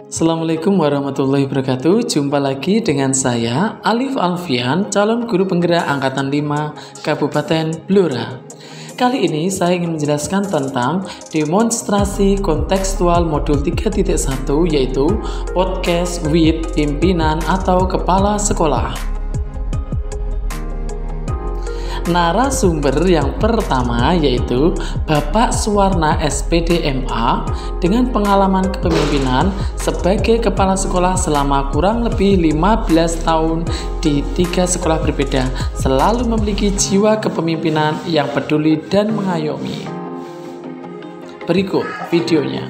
Assalamualaikum warahmatullahi wabarakatuh. Jumpa lagi dengan saya Alif Alfian, calon guru penggerak angkatan 5 Kabupaten Blora. Kali ini saya ingin menjelaskan tentang demonstrasi kontekstual modul 3.1, yaitu podcast with pimpinan atau kepala sekolah. Narasumber yang pertama yaitu Bapak Suwarna SPD MA dengan pengalaman kepemimpinan sebagai kepala sekolah selama kurang lebih 15 tahun di 3 sekolah berbeda, selalu memiliki jiwa kepemimpinan yang peduli dan mengayomi. Berikut videonya.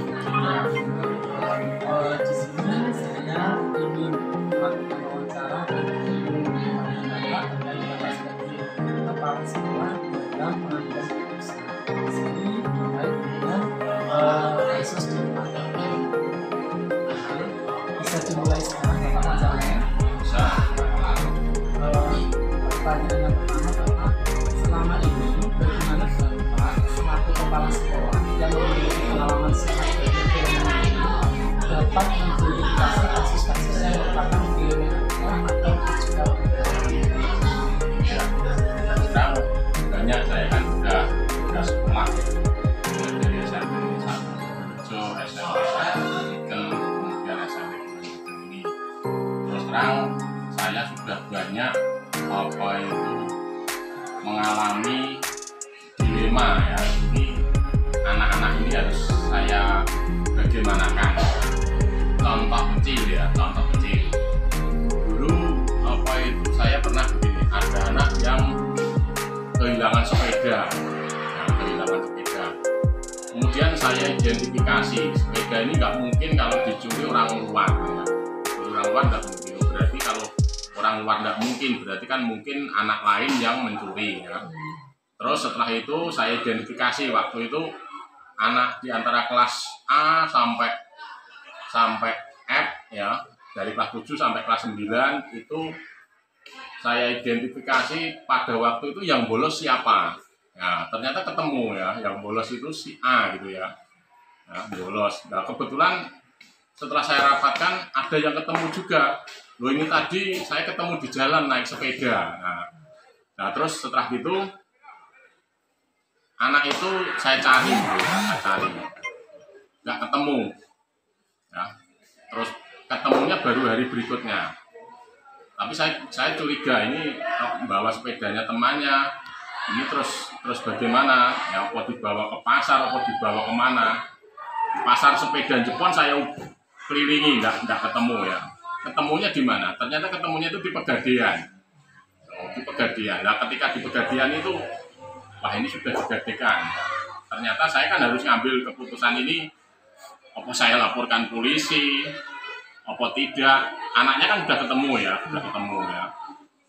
Bisa dimulai sekarang ya Pak wawancaranya. Pertanyaan yang pertama, selama ini bagaimana Bapak selaku kepala sekolah yang memiliki pengalaman sangat berpengalaman ini dapat mengidentifikasi kasus-kasus yang merupakan fenomena atau juga banyak. Saya kan udah sekolah dari SMP 1, SMP 3, kemudian SMP ini. Terus terang saya sudah banyak mengalami dilema ya. Ini anak-anak ini harus saya bagaimanakan. Contoh kecil ya, contoh kecil. Dulu saya pernah begini, ada anak yang kehilangan sepeda. Kemudian saya identifikasi sepeda ini nggak mungkin kalau dicuri orang luar ya. Orang luar nggak mungkin, berarti kalau orang luar nggak mungkin, berarti kan mungkin anak lain yang mencuri ya. Terus setelah itu saya identifikasi, waktu itu anak di antara kelas A sampai F ya, dari kelas 7 sampai kelas 9 itu saya identifikasi pada waktu itu yang bolos siapa. Nah, ternyata ketemu ya, yang bolos itu si A gitu ya. Nah, bolos. Nah, kebetulan setelah saya rapatkan ada yang ketemu juga. Loh, ini tadi saya ketemu di jalan naik sepeda. Nah terus setelah itu anak itu saya cari, nggak ketemu. Ya. Terus ketemunya baru hari berikutnya. Tapi saya curiga ini bawa sepedanya temannya, ini terus bagaimana? Ya, apa dibawa ke pasar, apa dibawa kemana? Di pasar sepeda Jepang saya kelilingi, nggak ketemu ya. Ketemunya di mana? Ternyata ketemunya itu di Pegadaian. Di Pegadaian. Nah, ketika di Pegadaian itu, wah ini sudah digadekan. Ternyata saya kan harus ngambil keputusan ini, apa saya laporkan polisi, apa tidak. Anaknya kan sudah ketemu ya.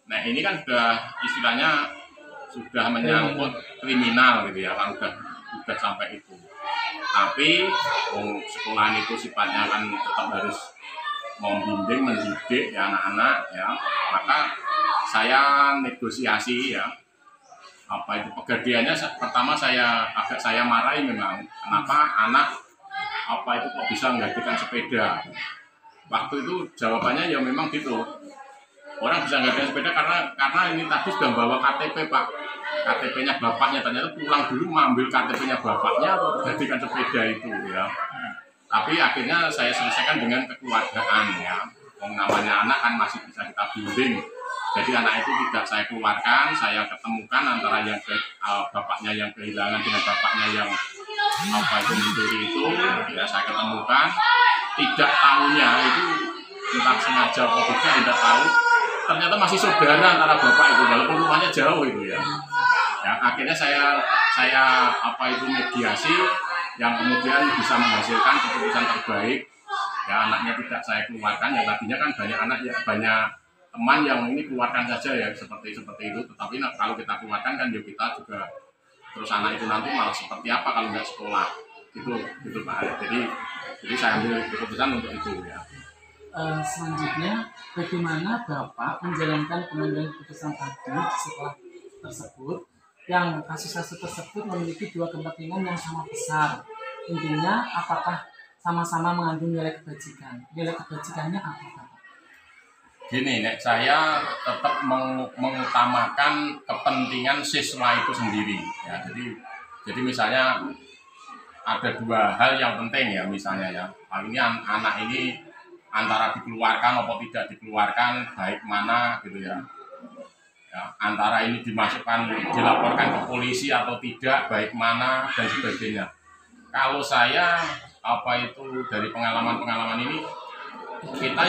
Nah ini kan sudah istilahnya sudah menyangkut kriminal gitu ya, kan udah sampai itu. Tapi sekolahan itu sifatnya kan tetap harus membimbing, mendidik ya anak-anak ya. Maka saya negosiasi ya. Apa itu Pegadaiannya pertama saya marahi memang. Kenapa anak itu kok bisa menggantikan sepeda? Waktu itu jawabannya ya memang gitu. Orang bisa menggantikan sepeda karena ini tadi sudah bawa KTP Pak. KTP-nya bapaknya, ternyata pulang dulu mengambil KTP-nya bapaknya atau menggantikan sepeda itu ya. Tapi akhirnya saya selesaikan dengan kekeluargaan ya. Namanya anak kan masih bisa kita bimbing. Jadi anak itu tidak saya keluarkan, saya ketemukan antara yang bapaknya yang kehilangan dengan bapaknya yang mencuri itu ya, saya ketemukan. Tidak tahunya itu entah sengaja atau tidak tahu, ternyata masih saudara antara bapak itu walaupun rumahnya jauh itu ya. Ya akhirnya saya mediasi yang kemudian bisa menghasilkan keputusan terbaik ya. Anaknya tidak saya keluarkan, yang tadinya kan banyak anak ya, banyak teman yang ini keluarkan saja ya seperti itu. Tetapi kalau kita keluarkan kan ya kita juga terus anak itu nanti malah seperti apa kalau nggak sekolah gitu Pak. Jadi saya ambil keputusan untuk itu ya. Selanjutnya, bagaimana Bapak menjalankan pengambilan keputusan tadi di sekolah tersebut yang kasus-kasus tersebut memiliki dua kepentingan yang sama besar. Intinya, apakah sama-sama mengandung nilai kebajikan. Nilai kebajikannya apa, Bapak? Gini, Nek, saya tetap mengutamakan kepentingan siswa itu sendiri. Ya, jadi misalnya ada dua hal yang penting ya, misalnya ya. Ini anak ini antara dikeluarkan atau tidak dikeluarkan, baik mana gitu ya. Ya, antara ini dilaporkan ke polisi atau tidak, baik mana dan sebagainya. Kalau saya dari pengalaman-pengalaman ini,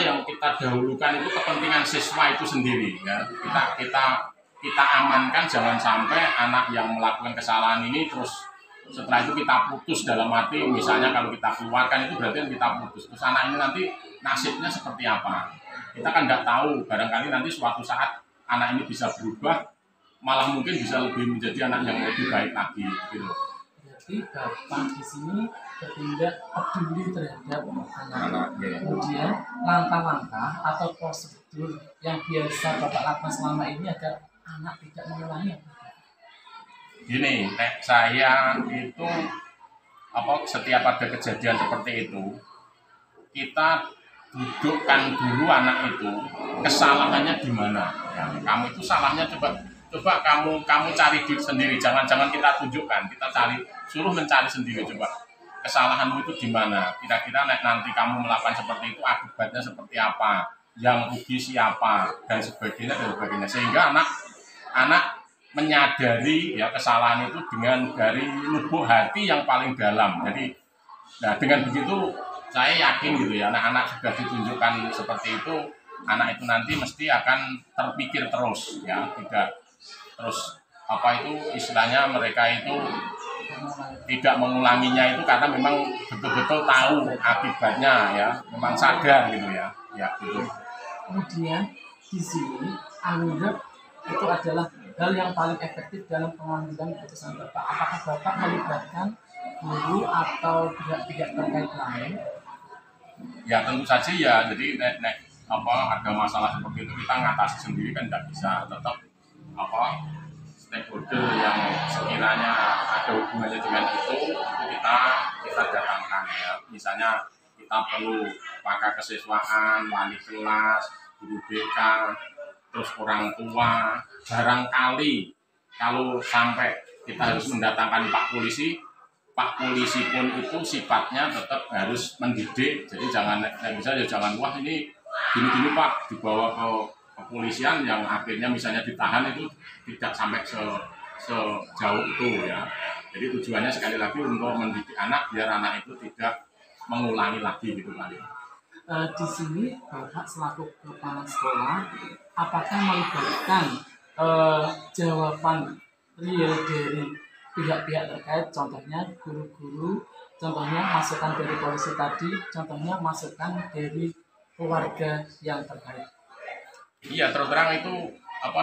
yang kita dahulukan itu kepentingan siswa itu sendiri ya. Kita amankan, jangan sampai anak yang melakukan kesalahan ini terus setelah itu kita putus, dalam arti misalnya kalau kita keluarkan itu berarti kita putus, terus anak ini nanti nasibnya seperti apa, kita kan nggak tahu. Barangkali nanti suatu saat anak ini bisa berubah, malah mungkin bisa menjadi anak yang lebih baik lagi gitu. Jadi Bapak di sini bertindak peduli terhadap anak. Kemudian langkah-langkah atau prosedur yang biasa Bapak lakukan selama ini agar anak tidak mengulangi. Gini, saya itu setiap ada kejadian seperti itu, kita dudukkan dulu anak itu, kesalahannya di mana. Ya, kamu itu salahnya coba kamu cari diri sendiri, jangan kita tunjukkan, kita suruh mencari sendiri, coba kesalahanmu itu di mana, kira-kira nanti kamu melakukan seperti itu akibatnya seperti apa, yang rugi siapa, dan sebagainya, sehingga anak menyadari ya kesalahan itu dari lubuk hati yang paling dalam. Jadi dengan begitu saya yakin gitu ya, anak-anak sudah ditunjukkan seperti itu, anak itu nanti mesti akan terpikir terus ya, tidak terus istilahnya mereka itu tidak mengulanginya itu karena memang betul-betul tahu akibatnya ya, memang sadar gitu ya gitu. Kemudian di sini anggap itu adalah hal yang paling efektif dalam pengambilan keputusan Bapak. Apakah Bapak melibatkan guru atau pihak-pihak terkait lain? Ya tentu saja ya. Jadi ada masalah seperti itu kita ngatasi sendiri kan tidak bisa. Tetap stakeholder yang sekiranya ada hubungannya dengan itu kita datangkan ya. Misalnya kita perlu pakar kesiswaan, wali kelas, guru BK, terus orang tua. Barangkali kalau sampai kita harus mendatangkan Pak Polisi pun itu sifatnya tetap harus mendidik. Jadi jangan wah ini gini Pak, dibawa ke kepolisian yang akhirnya misalnya ditahan, itu tidak sampai sejauh itu ya. Jadi tujuannya sekali lagi untuk mendidik anak biar anak itu tidak mengulangi lagi gitu kan. Di sini Bapak selaku kepala sekolah, apakah melibatkan jawaban real dari pihak-pihak terkait, contohnya guru-guru, contohnya masukan dari polisi tadi, contohnya masukan dari keluarga yang terkait? Iya, terus terang itu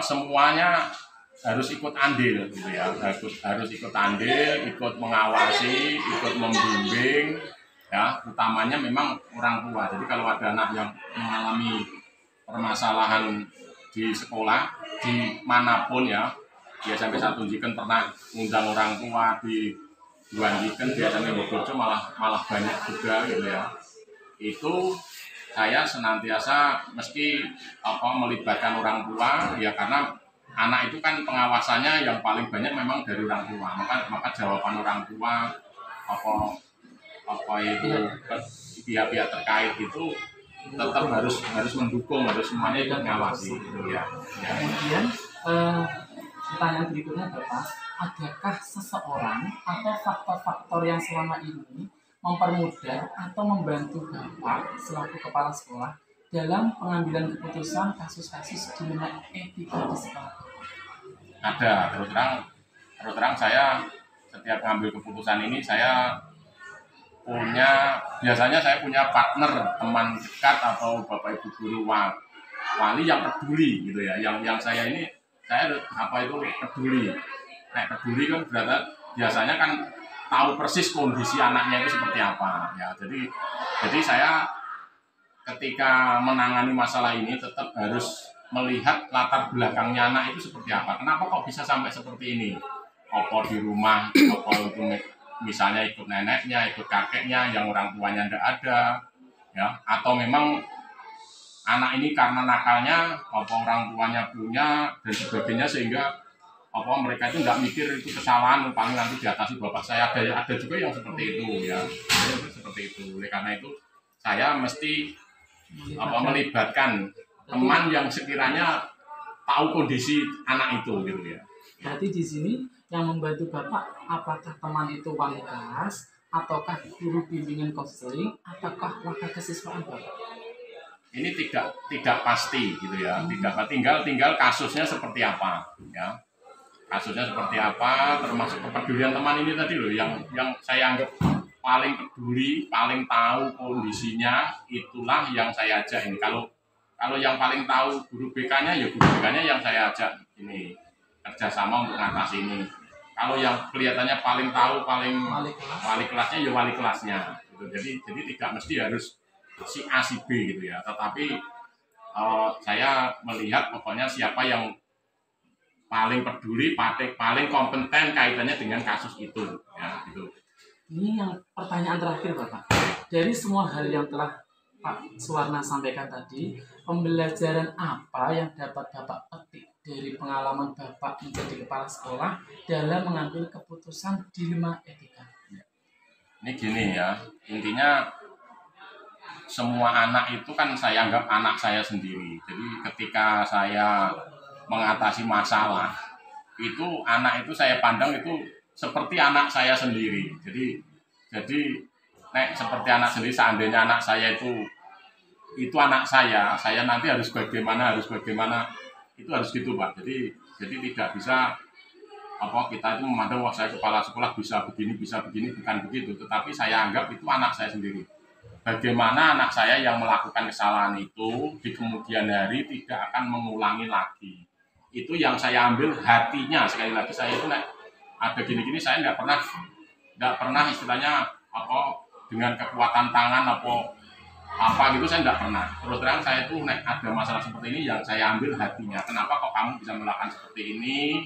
semuanya harus ikut andil gitu ya, harus ikut andil, ikut mengawasi, ikut membimbing ya, utamanya memang orang tua. Jadi kalau ada anak yang mengalami permasalahan di sekolah dimanapun ya, biasanya saya tunjukkan pernah undang orang tua diwanjikan, biasanya bodoh malah banyak juga gitu ya. Itu saya senantiasa mesti melibatkan orang tua ya, karena anak itu kan pengawasannya yang paling banyak memang dari orang tua. Maka jawaban orang tua itu pihak-pihak terkait itu tetap harus mendukung, harus semuanya ikut mengawasi gitu ya. Kemudian pertanyaan berikutnya Bapak, adakah seseorang atau faktor-faktor yang selama ini mempermudah atau membantu Bapak selaku kepala sekolah dalam pengambilan keputusan kasus-kasus dilema etika di sekolah? Ada, terus terang saya setiap mengambil keputusan ini biasanya saya punya partner, teman dekat atau bapak ibu guru wali yang peduli gitu ya. Yang saya peduli. Peduli kan berarti biasanya kan tahu persis kondisi anaknya itu seperti apa ya. Jadi saya ketika menangani masalah ini tetap harus melihat latar belakangnya anak itu seperti apa. Kenapa kok bisa sampai seperti ini? Apa di rumah, apa itu misalnya ikut neneknya, ikut kakeknya yang orang tuanya tidak ada, ya, atau memang anak ini karena nakalnya apa orang tuanya punya dan sebagainya sehingga apa mereka itu nggak mikir itu kesalahan paling nanti diatasi bapak saya. Ada juga yang seperti itu ya, seperti itu. Oleh karena itu saya mesti melibatkan teman yang sekiranya tahu kondisi anak itu gitu ya. Berarti di sini yang membantu Bapak apakah teman itu wali kelas ataukah guru bimbingan konseling ataukah wakil kesiswaan Bapak? Ini tidak pasti gitu ya, tinggal kasusnya seperti apa ya, kasusnya seperti apa, termasuk kepedulian teman ini tadi loh yang saya anggap paling peduli, paling tahu kondisinya, itulah yang saya ajak ini. Kalau yang paling tahu guru BK-nya ya guru BK-nya yang saya ajak ini kerjasama untuk mengatasi ini. Kalau yang kelihatannya paling tahu, paling wali kelasnya ya wali kelasnya gitu. Jadi tidak mesti harus si A si B gitu ya, tetapi saya melihat pokoknya siapa yang paling peduli, paling kompeten kaitannya dengan kasus itu ya gitu. Ini yang pertanyaan terakhir Bapak, dari semua hal yang telah Pak Suwarna sampaikan tadi, pembelajaran apa yang dapat Bapak petik dari pengalaman Bapak menjadi kepala sekolah dalam mengambil keputusan dilema etika? Ini gini ya, intinya semua anak itu kan saya anggap anak saya sendiri. Jadi ketika saya mengatasi masalah, itu anak itu saya pandang itu seperti anak saya sendiri. Jadi seperti anak sendiri, seandainya anak saya itu anak saya nanti harus bagaimana, itu harus gitu Pak. Jadi tidak bisa kita itu memandang wah saya kepala sekolah bisa begini, bukan begitu. Tetapi saya anggap itu anak saya sendiri. Bagaimana anak saya yang melakukan kesalahan itu di kemudian hari tidak akan mengulangi lagi. Itu yang saya ambil hatinya. Sekali lagi saya itu ada gini-gini saya nggak pernah istilahnya dengan kekuatan tangan apa gitu saya nggak pernah. Terus terang saya itu ada masalah seperti ini yang saya ambil hatinya. Kenapa kok kamu bisa melakukan seperti ini?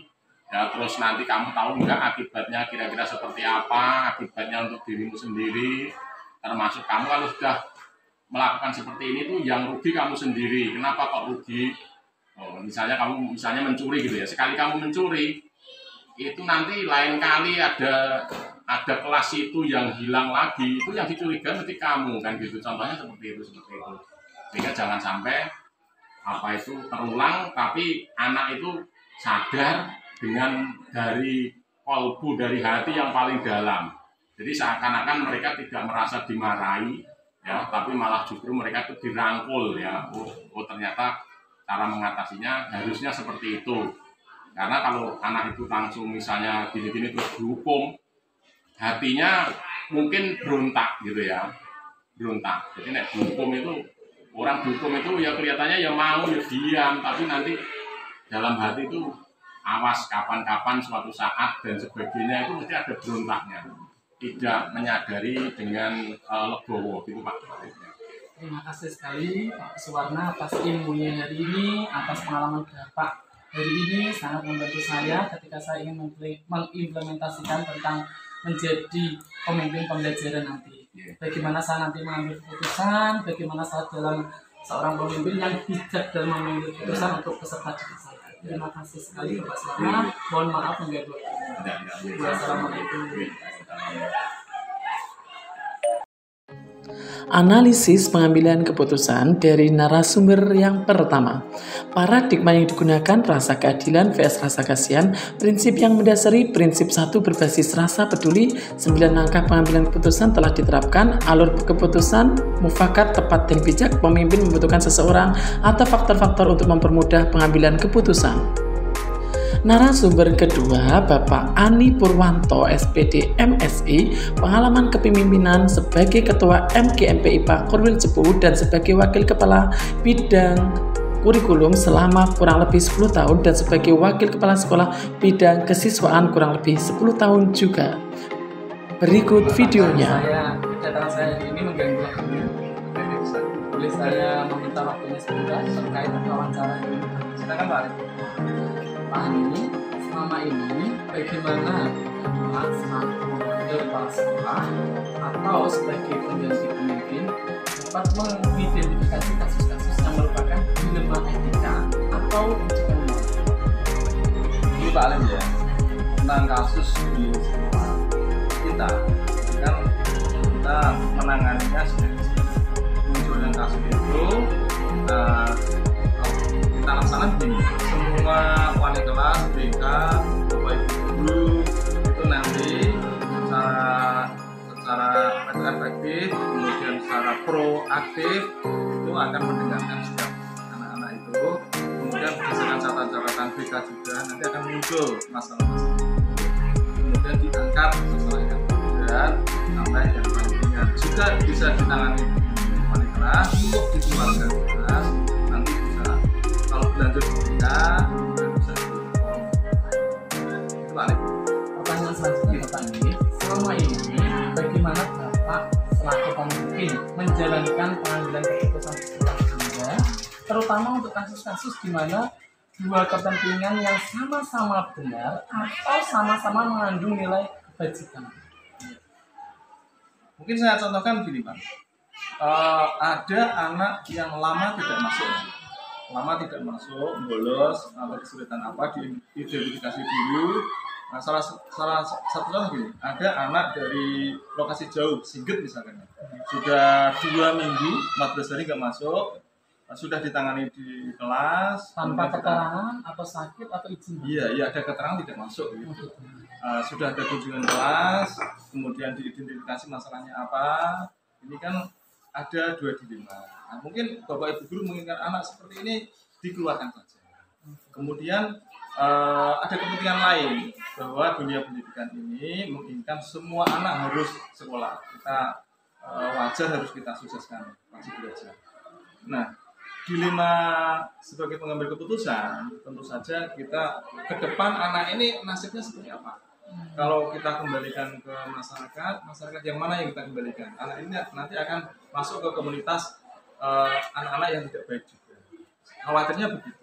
Ya terus nanti kamu tahu nggak akibatnya kira-kira seperti apa? Akibatnya untuk dirimu sendiri. Termasuk kamu kalau sudah melakukan seperti ini tuh yang rugi kamu sendiri. Kenapa kok rugi? Misalnya kamu mencuri gitu ya. Sekali kamu mencuri, itu nanti lain kali ada kelas itu yang hilang lagi, itu yang dicurigai nanti kamu kan gitu. Contohnya seperti itu. Sehingga jangan sampai itu terulang, tapi anak itu sadar dengan dari kolbu, dari hati yang paling dalam. Jadi seakan-akan mereka tidak merasa dimarahi, ya, tapi malah justru mereka itu dirangkul, ya. Ternyata cara mengatasinya harusnya seperti itu. Karena kalau anak itu langsung misalnya gini-gini terus dihukum, hatinya mungkin berontak gitu ya, berontak. Jadi dihukum itu, orang dihukum itu ya kelihatannya ya mau ya diam, tapi nanti dalam hati itu awas kapan-kapan suatu saat dan sebagainya itu mesti ada berontaknya. Tidak menyadari dengan legowo gitu Pak. Terima kasih sekali Pak Suwarna atas ilmunya hari ini, atas pengalaman Bapak hari ini sangat membantu saya ketika saya ingin mengimplementasikan tentang menjadi pemimpin pembelajaran nanti. Bagaimana saya nanti mengambil keputusan, bagaimana saya dalam seorang pemimpin yang bijak dalam mengambil keputusan untuk peserta didik saya. Terima kasih sekali Pak Suwarna. Mohon maaf mengganggu. Wassalamualaikum. Analisis pengambilan keputusan dari narasumber yang pertama. Paradigma yang digunakan rasa keadilan vs rasa kasihan, prinsip yang mendasari prinsip 1 berbasis rasa peduli, 9 langkah pengambilan keputusan telah diterapkan, alur keputusan, mufakat, tepat dan bijak, pemimpin membutuhkan seseorang, atau faktor-faktor untuk mempermudah pengambilan keputusan. Narasumber kedua, Bapak Ani Purwanto, SPD MSI, pengalaman kepemimpinan sebagai Ketua MGMP IPA Korwil Cepu dan sebagai Wakil Kepala Bidang Kurikulum selama kurang lebih 10 tahun dan sebagai Wakil Kepala Sekolah Bidang Kesiswaan kurang lebih 10 tahun juga. Berikut videonya. Kedatangan saya ini mengganggu waktunya. Boleh saya meminta waktunya sebentar terkait wawancara ini. Silakan Pak. Pak Ani, selama ini bagaimana Pak selaku sebagai kepala sekolah atau sebagai pengganti pemimpin dapat mengidentifikasi kasus-kasus yang merupakan dilema etika atau ujian moral. Ini Pak Alim ya, tentang kasus di sekolah kita kan kita menanganinya munculnya kasus itu kita laksanakan begini, semua wali kelas, BK, Bapak Ibu guru itu nanti secara efektif, kemudian secara proaktif itu akan mendengarkan setiap anak-anak itu, kemudian berdasarkan catatan BK juga nanti akan muncul masalah-masalah, kemudian diangkat masalah yang berat sampai yang paling ringan juga bisa ditangani wali kelas, cukup dikeluarkan kelas, nanti bisa kalau berlanjut BK bisa itu Pak. Pertanyaan selanjutnya Bapak ini, selama ini bagaimana Bapak selaku pemimpin menjalankan pengambilan keputusan sekolah Anda, terutama untuk kasus-kasus di mana dua kepentingan yang sama-sama benar atau sama-sama mengandung nilai kebajikan? Mungkin saya contohkan begini Pak, ada anak yang lama tidak masuk, bolos atau kesulitan apa diidentifikasi dulu. Nah, salah satu contoh gini, ada anak dari lokasi jauh, Sigit misalkan, sudah 2 minggu, 14 hari nggak masuk, sudah ditangani di kelas Tanpa keterangan atau sakit atau izin? Iya ada keterangan tidak masuk gitu. Sudah ada kunjungan kelas, kemudian diidentifikasi masalahnya apa. Ini kan ada 2 dilema. Nah, mungkin Bapak Ibu guru menginginkan anak seperti ini dikeluarkan saja. Kemudian ada kepentingan lain bahwa dunia pendidikan ini menginginkan semua anak harus sekolah. Kita wajar harus kita sukseskan, wajib belajar. Nah, dilema sebagai pengambil keputusan, tentu saja kita ke depan anak ini nasibnya seperti apa. Kalau kita kembalikan ke masyarakat yang mana yang kita kembalikan? Anak ini nanti akan masuk ke komunitas anak-anak yang tidak baik juga. Khawatirnya begitu.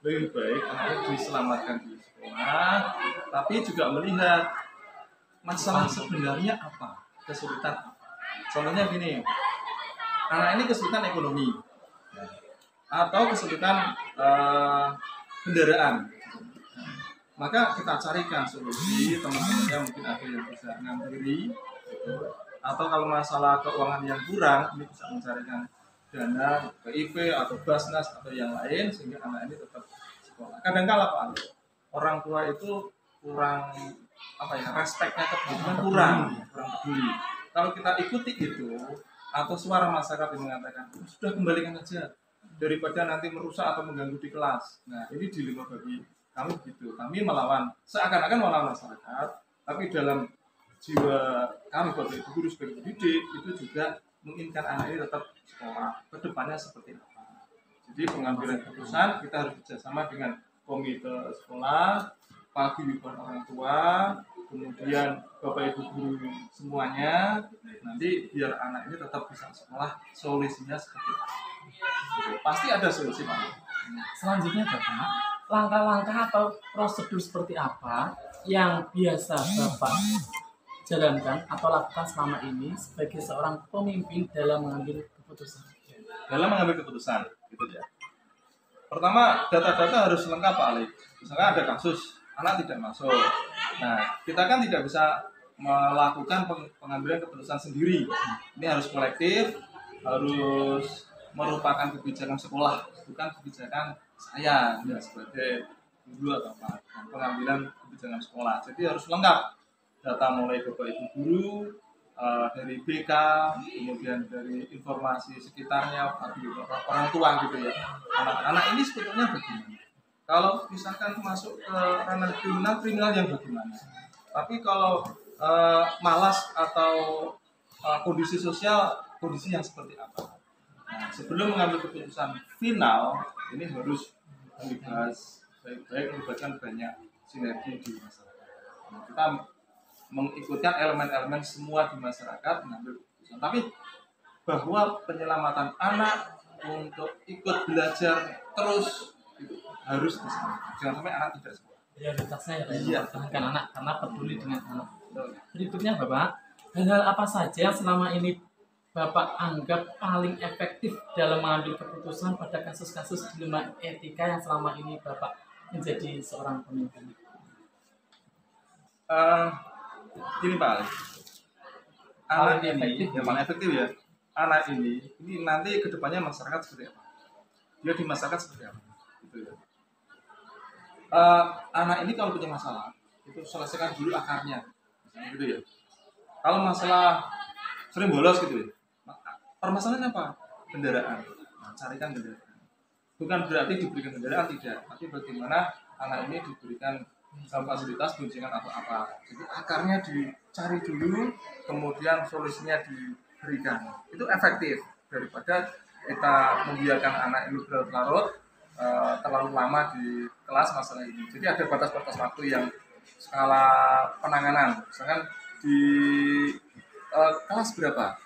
Lebih baik anaknya diselamatkan di sekolah, tapi juga melihat masalah sebenarnya apa, kesulitan apa. Contohnya gini, anak ini kesulitan ekonomi atau kesulitan kendaraan, maka kita carikan solusi. Teman-temannya mungkin ada yang bisa ngampiri, atau kalau masalah keuangan yang kurang, ini bisa mencarikan dana PIP atau Basnas atau yang lain sehingga anak ini tetap sekolah. Kadang-kala Pak, orang tua itu kurang respeknya ke pendidikan kurang peduli. Kalau kita ikuti itu atau suara masyarakat yang mengatakan sudah kembalikan aja daripada nanti merusak atau mengganggu di kelas. Nah, ini dilema bagi kami begitu. Kami melawan, seakan-akan melawan masyarakat, tapi dalam jiwa kami Bapak Ibu guru sebagai pendidik itu juga menginginkan anak ini tetap sekolah, kedepannya seperti apa. Jadi pengambilan keputusan kita harus bekerjasama dengan komite sekolah, paguyuban orang tua, kemudian Bapak Ibu guru semuanya, nanti biar anak ini tetap bisa sekolah, solusinya seperti apa. Pasti ada solusi Pak. Selanjutnya Bapak, langkah-langkah atau prosedur seperti apa yang biasa Bapak jalankan atau lakukan selama ini sebagai seorang pemimpin dalam mengambil keputusan? Dalam mengambil keputusan, gitu ya. Pertama, data-data harus lengkap Pak Ali. Misalkan ada kasus anak tidak masuk. Nah, kita kan tidak bisa melakukan pengambilan keputusan sendiri. Ini harus kolektif, harus merupakan kebijakan sekolah, bukan kebijakan saya sebagai guru atau apa. Pengambilan kebijakan sekolah. Jadi harus lengkap. Data mulai Bapak Ibu guru, dari BK, kemudian dari informasi sekitarnya, orang tua gitu ya. Anak-anak ini sebetulnya bagaimana? Kalau misalkan masuk ke ranah kriminal yang bagaimana? Tapi kalau malas atau kondisi sosial, kondisi yang seperti apa? Nah, sebelum mengambil keputusan final, ini harus dibahas baik-baik, melibatkan banyak sinergi di masyarakat. Nah, kita mengikutkan elemen-elemen semua di masyarakat mengambil keputusan. Tapi bahwa penyelamatan anak untuk ikut belajar terus itu harus diselamatkan. Jangan sampai anak tidak sekolah. Prioritasnya ya Iya. mempertahankan anak karena peduli dengan anak. Berikutnya Bapak, hal-hal apa saja yang selama ini Bapak anggap paling efektif dalam mengambil keputusan pada kasus-kasus dilema etika yang selama ini Bapak menjadi seorang pemimpin? Gini Pak Ali, anak Paling ini efektif yang paling efektif ya. Anak ini nanti kedepannya masyarakat seperti apa? Dia di masyarakat seperti apa? Gitu ya. Anak ini kalau punya masalah itu selesaikan dulu akarnya, misalnya gitu ya. Kalau masalah sering bolos gitu ya, permasalahannya apa? Kendaraan. Nah, carikan kendaraan. Bukan berarti diberikan kendaraan, tidak, tapi bagaimana anak ini diberikan fasilitas boncengan atau apa. Jadi akarnya dicari dulu, kemudian solusinya diberikan. Itu efektif daripada kita membiarkan anak ini berlarut-larut terlalu lama di kelas masalah ini. Jadi ada batas-batas waktu yang skala penanganan. Misalkan di kelas berapa?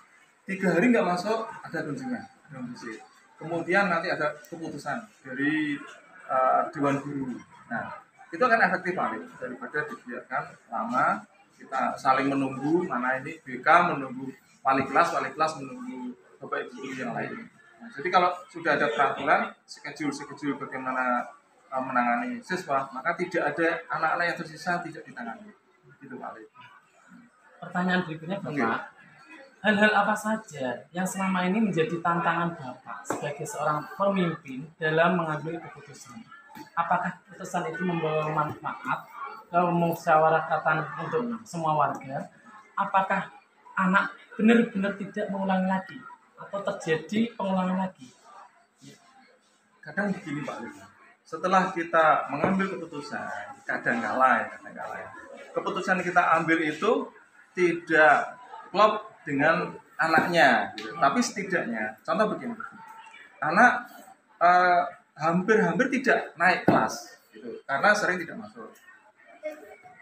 3 hari nggak masuk, ada kunjungan, ada musik. Kemudian nanti ada keputusan dari Dewan Guru. Nah, itu akan efektif Pak, daripada dibiarkan lama, kita saling menunggu, mana ini BK menunggu wali kelas menunggu Bapak Ibu Guru yang lain. Nah, jadi kalau sudah ada peraturan, schedule bagaimana menangani siswa, maka tidak ada anak-anak yang tersisa tidak ditangani. Itu Pak. Pertanyaan berikutnya Bapak, hal-hal apa saja yang selama ini menjadi tantangan Bapak sebagai seorang pemimpin dalam mengambil keputusan? Apakah keputusan itu membawa manfaat, kemusyawaratan untuk semua warga? Apakah anak benar-benar tidak mengulangi lagi atau terjadi pengulangan lagi? Kadang begini Pak, setelah kita mengambil keputusan, kadang kala ya, keputusan kita ambil itu tidak klop dengan anaknya, gitu. Tapi setidaknya, contoh begini, anak hampir tidak naik kelas, gitu, karena sering tidak masuk.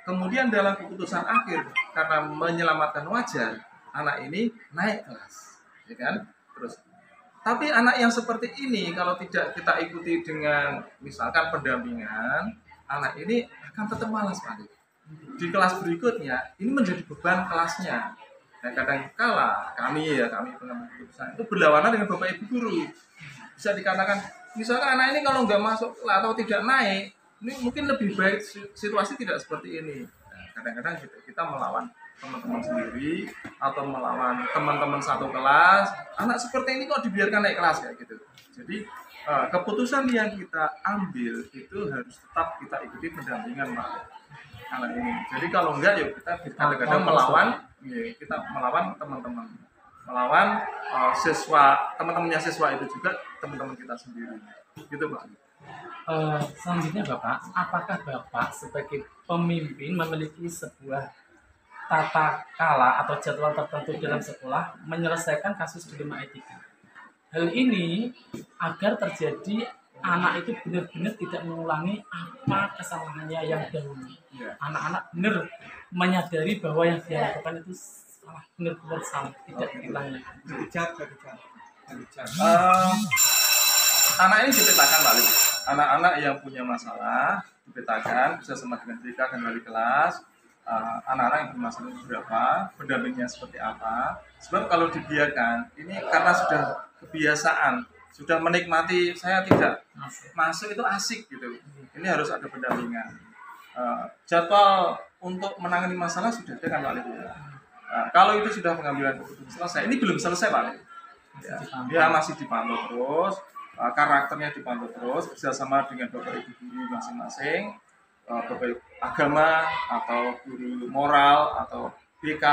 Kemudian dalam keputusan akhir, karena menyelamatkan wajah, anak ini naik kelas, ya kan? Terus, tapi anak yang seperti ini kalau tidak kita ikuti dengan misalkan pendampingan, anak ini akan tetap malas Pak. Di kelas berikutnya ini menjadi beban kelasnya. Dan kadang kala kami pengambil keputusan itu berlawanan dengan Bapak Ibu Guru. Bisa dikatakan misalkan anak ini kalau nggak masuk atau tidak naik, ini mungkin lebih baik situasi tidak seperti ini. Nah, kadang-kadang gitu, kita melawan teman-teman sendiri atau melawan teman-teman satu kelas. Anak seperti ini kok dibiarkan naik kelas kayak gitu. Jadi keputusan yang kita ambil itu harus tetap kita ikuti pendampingan Pak anak ini. Jadi kalau enggak yuk kita kadang-kadang melawan, ya, kita melawan teman-teman, melawan teman-temannya siswa itu juga teman-teman kita sendiri. Gitu Pak. Selanjutnya Bapak, apakah Bapak sebagai pemimpin memiliki sebuah tata kala atau jadwal tertentu dalam sekolah menyelesaikan kasus dilema etika? Hal ini agar terjadi anak itu benar-benar tidak mengulangi apa kesalahannya yang dahulu. Anak-anak benar menyadari bahwa yang dia lakukan itu salah, benar-benar salah, tidak diulangi. Anak ini dipetakan Pak Lim. Anak-anak yang punya masalah dipetakan bisa sama dengan BK dan wali kelas. Anak-anak yang bermasalah berapa, pendampingnya seperti apa. Sebab kalau dibiarkan, ini karena sudah kebiasaan, sudah menikmati saya tidak masuk itu asik gitu. Ini harus ada pendampingan. Jadwal untuk menangani masalah sudah ada kan Pak Lim. Kalau itu sudah pengambilan keputusan selesai, ini belum selesai Pak Lim. Ya, dia masih dipantau terus, karakternya dipantau terus, bersama dengan Bapak Ibu Guru masing-masing, Bapak agama atau guru moral atau BK,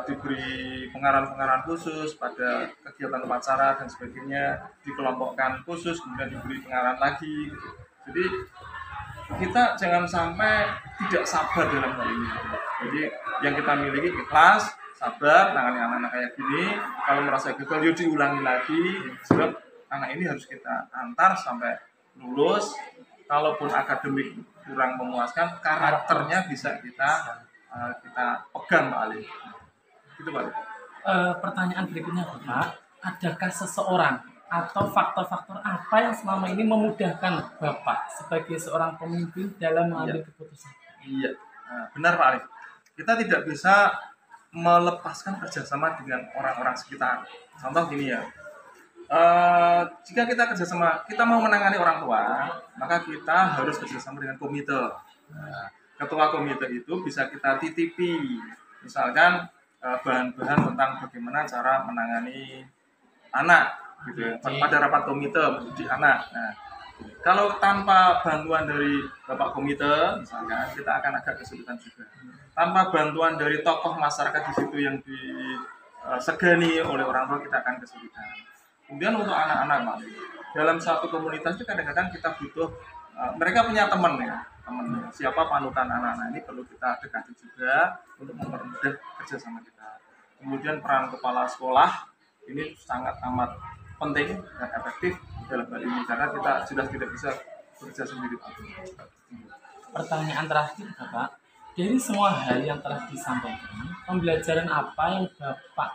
diberi pengarahan-pengarahan khusus pada kegiatan upacara dan sebagainya, dikelompokkan khusus, kemudian diberi pengarahan lagi. Gitu. Jadi kita jangan sampai tidak sabar dalam hal ini. Jadi yang kita miliki ikhlas, sabar, nangani anak-anak kayak gini. Kalau merasa gagal, yuk diulangi lagi. Sebab anak ini harus kita antar sampai lulus. Kalaupun akademik kurang memuaskan, karakternya bisa kita pegang Pak Ali. Gitu Pak. Pertanyaan berikutnya Bapak, adakah seseorang atau faktor-faktor apa yang selama ini memudahkan Bapak sebagai seorang pemimpin dalam mengambil keputusan? Iya, benar Pak Ali. kita tidak bisa melepaskan kerjasama dengan orang-orang sekitar. Contoh gini ya, jika kita kerjasama, kita mau menangani orang tua, maka kita harus kerjasama dengan komite. Nah, ketua komite itu bisa kita titipi, misalkan bahan-bahan tentang bagaimana cara menangani anak, gitu ya. Pada rapat komite mendidik anak. Nah, kalau tanpa bantuan dari Bapak Komite, misalkan, kita akan agak kesulitan juga. Tanpa bantuan dari tokoh masyarakat di situ yang disegani oleh orang tua, kita akan kesulitan. Kemudian untuk anak-anak, Pak, dalam satu komunitas itu kadang-kadang kita butuh, mereka punya teman ya, teman. Siapa panutan anak-anak ini perlu kita dekati juga untuk mempermudah kerjasama kita. Kemudian peran kepala sekolah ini sangat amat penting dan efektif dalam hal ini karena kita sudah tidak bisa bekerja sendiri. Pertanyaan terakhir Bapak, dari semua hal yang telah disampaikan, pembelajaran apa yang Bapak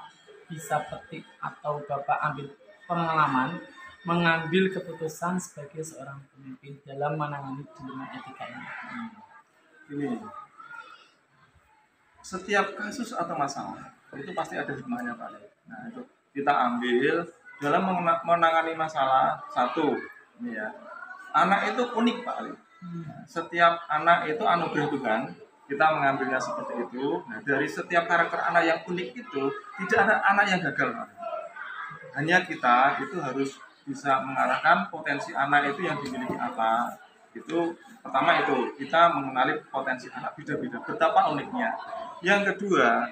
bisa petik atau Bapak ambil pengalaman mengambil keputusan sebagai seorang pemimpin dalam menangani dilema etika ini? Ini setiap kasus atau masalah itu pasti ada hikmahnya Pak. Nah itu kita ambil dalam menangani masalah. Satu, ini ya, anak itu unik Pak Ali. Setiap anak itu anugerah Tuhan. Kita mengambilnya seperti itu. Nah, dari setiap karakter anak yang unik itu, tidak ada anak yang gagal Pak. Hanya kita itu harus bisa mengarahkan potensi anak itu yang dimiliki apa. Itu pertama itu kita mengenali potensi anak beda-beda, betapa uniknya. Yang kedua,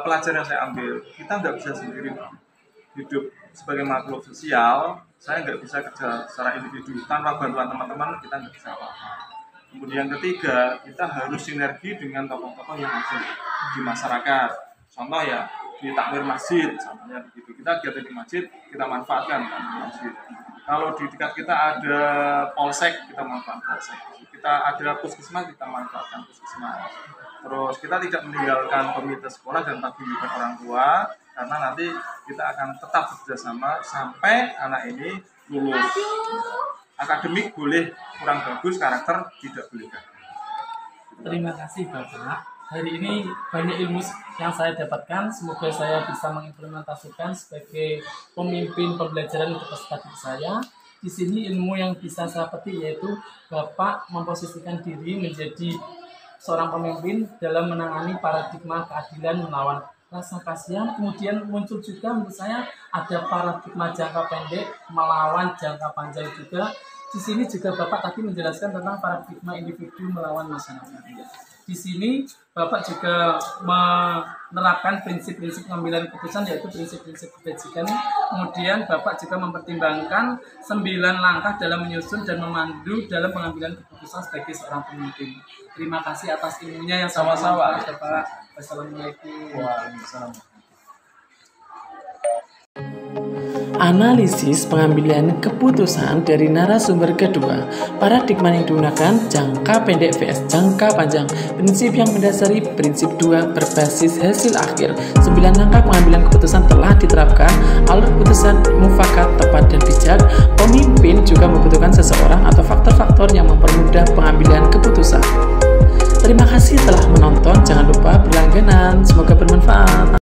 pelajaran yang saya ambil, kita nggak bisa sendiri hidup sebagai makhluk sosial. Saya nggak bisa kerja secara individu tanpa bantuan teman-teman, kita nggak bisa apa-apa. Kemudian ketiga, kita harus sinergi dengan tokoh-tokoh yang ada di masyarakat. Contoh ya, di takmir masjid, contohnya begitu. Kita kegiatan di masjid, kita manfaatkan takmir masjid. Kalau di dekat kita ada polsek, kita manfaatkan polsek. Kita ada puskesmas, kita manfaatkan puskesmas. Terus kita tidak meninggalkan komite sekolah dan paguyuban orang tua, karena nanti kita akan tetap bekerjasama sampai anak ini lulus. Akademik boleh kurang bagus, karakter tidak boleh gagal. Terima kasih Bapak. Hari ini banyak ilmu yang saya dapatkan. Semoga saya bisa mengimplementasikan sebagai pemimpin pembelajaran untuk peserta didik saya. Di sini ilmu yang bisa saya petik yaitu Bapak memposisikan diri menjadi seorang pemimpin dalam menangani paradigma keadilan melawan rasa kasihan. Kemudian muncul juga menurut saya ada paradigma jangka pendek melawan jangka panjang juga. Di sini juga Bapak tadi menjelaskan tentang paradigma individu melawan masyarakat. Di sini Bapak juga menerapkan prinsip-prinsip pengambilan keputusan yaitu prinsip-prinsip kebajikan. Kemudian Bapak juga mempertimbangkan 9 langkah dalam menyusun dan memandu dalam pengambilan keputusan sebagai seorang pemimpin. Terima kasih atas ilmunya yang sama-sama Bapak. Wassalamualaikum. Waalaikumsalam. Analisis pengambilan keputusan dari narasumber kedua. Paradigma yang digunakan jangka pendek vs jangka panjang. Prinsip yang mendasari prinsip 2 berbasis hasil akhir. 9 langkah pengambilan keputusan telah diterapkan. Alur keputusan mufakat, tepat dan bijak. Pemimpin juga membutuhkan seseorang atau faktor-faktor yang mempermudah pengambilan keputusan. Terima kasih telah menonton. Jangan lupa berlangganan. Semoga bermanfaat.